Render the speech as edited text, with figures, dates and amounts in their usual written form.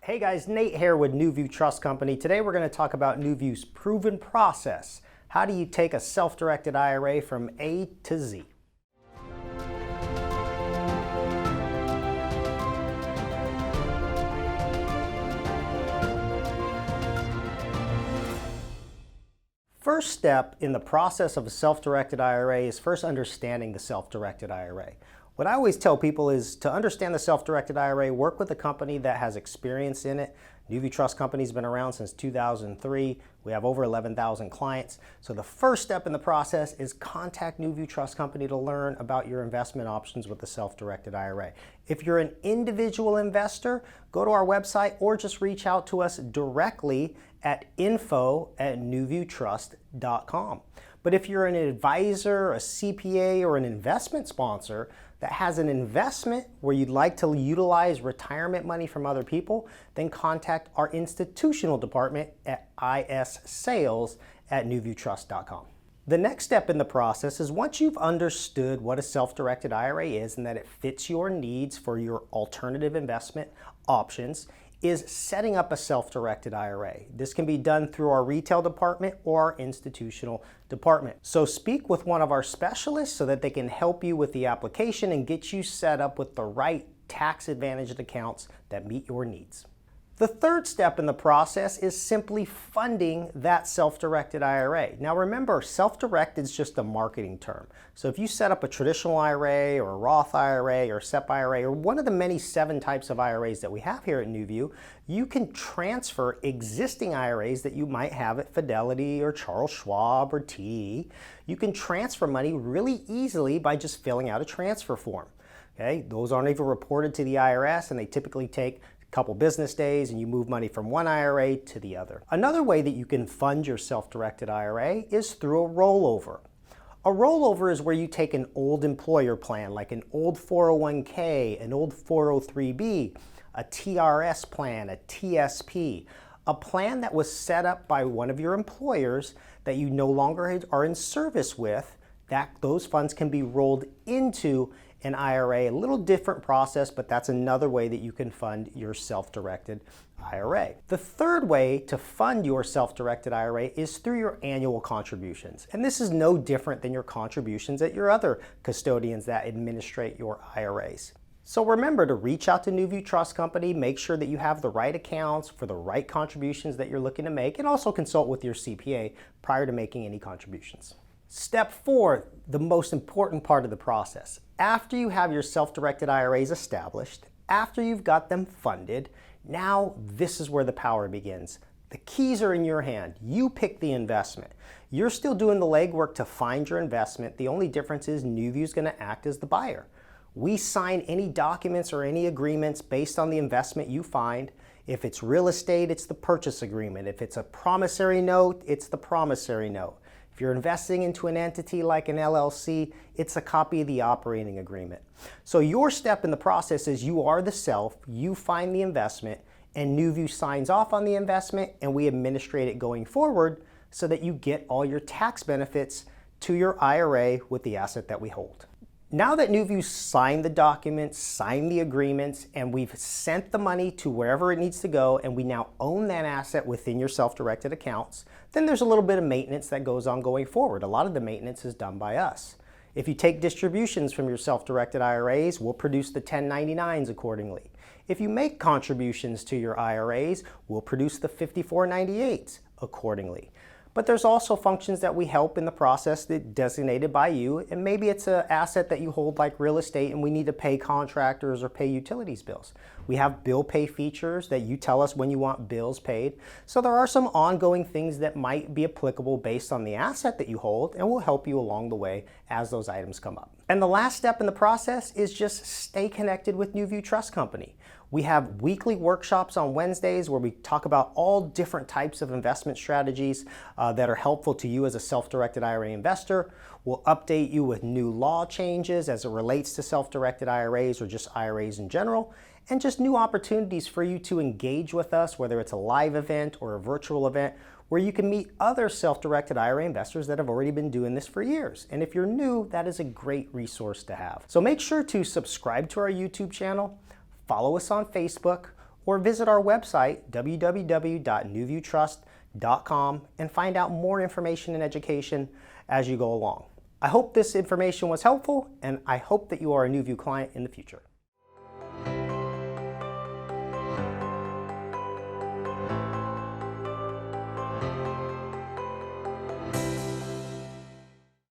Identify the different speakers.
Speaker 1: Hey guys, Nate Hare with NuView Trust Company. Today we're going to talk about NuView's proven process. How do you take a self-directed IRA from A to Z? First step in the process of a self-directed IRA is first understanding the self-directed IRA. What I always tell people is to understand the self-directed IRA, work with a company that has experience in it. NuView Trust Company has been around since 2003. We have over 11,000 clients. So the first step in the process is contact NuView Trust Company to learn about your investment options with the self-directed IRA. If you're an individual investor, go to our website or just reach out to us directly at info@nuviewtrust.com. But if you're an advisor, a CPA, or an investment sponsor that has an investment where you'd like to utilize retirement money from other people, then contact our institutional department at sales@nuviewtrust.com. The next step in the process is once you've understood what a self-directed IRA is and that it fits your needs for your alternative investment options, is setting up a self-directed IRA. This can be done through our retail department or our institutional department. So speak with one of our specialists so that they can help you with the application and get you set up with the right tax-advantaged accounts that meet your needs. The third step in the process is simply funding that self-directed IRA. Now remember, self-directed is just a marketing term. So if you set up a traditional IRA or a Roth IRA or SEP IRA or one of the many 7 types of IRAs that we have here at NuView, you can transfer existing IRAs that you might have at Fidelity or Charles Schwab or TD. You can transfer money really easily by just filling out a transfer form. Okay? Those aren't even reported to the IRS and they typically take couple business days and you move money from one IRA to the other. Another way that you can fund your self-directed IRA is through a rollover. A rollover is where you take an old employer plan, like an old 401k, an old 403b, a TRS plan, a TSP, a plan that was set up by one of your employers that you no longer are in service with, that those funds can be rolled into an IRA, a little different process, but that's another way that you can fund your self-directed IRA. The third way to fund your self-directed IRA is through your annual contributions. And this is no different than your contributions at your other custodians that administrate your IRAs. So remember to reach out to NuView Trust Company, make sure that you have the right accounts for the right contributions that you're looking to make, and also consult with your CPA prior to making any contributions. Step 4, the most important part of the process. After you have your self-directed IRAs established, after you've got them funded, now this is where the power begins. The keys are in your hand. You pick the investment. You're still doing the legwork to find your investment. The only difference is NuView's going to act as the buyer. We sign any documents or any agreements based on the investment you find. If it's real estate, it's the purchase agreement. If it's a promissory note, it's the promissory note. If you're investing into an entity like an LLC, it's a copy of the operating agreement. So your step in the process is you are the self, you find the investment, and NuView signs off on the investment, and we administrate it going forward so that you get all your tax benefits to your IRA with the asset that we hold. Now that NuView signed the documents, signed the agreements, and we've sent the money to wherever it needs to go, and we now own that asset within your self-directed accounts, then there's a little bit of maintenance that goes on going forward. A lot of the maintenance is done by us. If you take distributions from your self-directed IRAs, we'll produce the 1099s accordingly. If you make contributions to your IRAs, we'll produce the 5498s accordingly. But there's also functions that we help in the process that designated by you, and maybe it's an asset that you hold like real estate and we need to pay contractors or pay utilities bills. We have bill pay features that you tell us when you want bills paid. So there are some ongoing things that might be applicable based on the asset that you hold, and we'll help you along the way as those items come up. And the last step in the process is just stay connected with NuView Trust Company. We have weekly workshops on Wednesdays where we talk about all different types of investment strategies that are helpful to you as a self-directed IRA investor. We'll update you with new law changes as it relates to self-directed IRAs or just IRAs in general, and just new opportunities for you to engage with us, whether it's a live event or a virtual event, where you can meet other self-directed IRA investors that have already been doing this for years. And if you're new, that is a great resource to have. So make sure to subscribe to our YouTube channel, follow us on Facebook, or visit our website, www.NuViewTrust.com, and find out more information and education as you go along. I hope this information was helpful, and I hope that you are a NuView client in the future.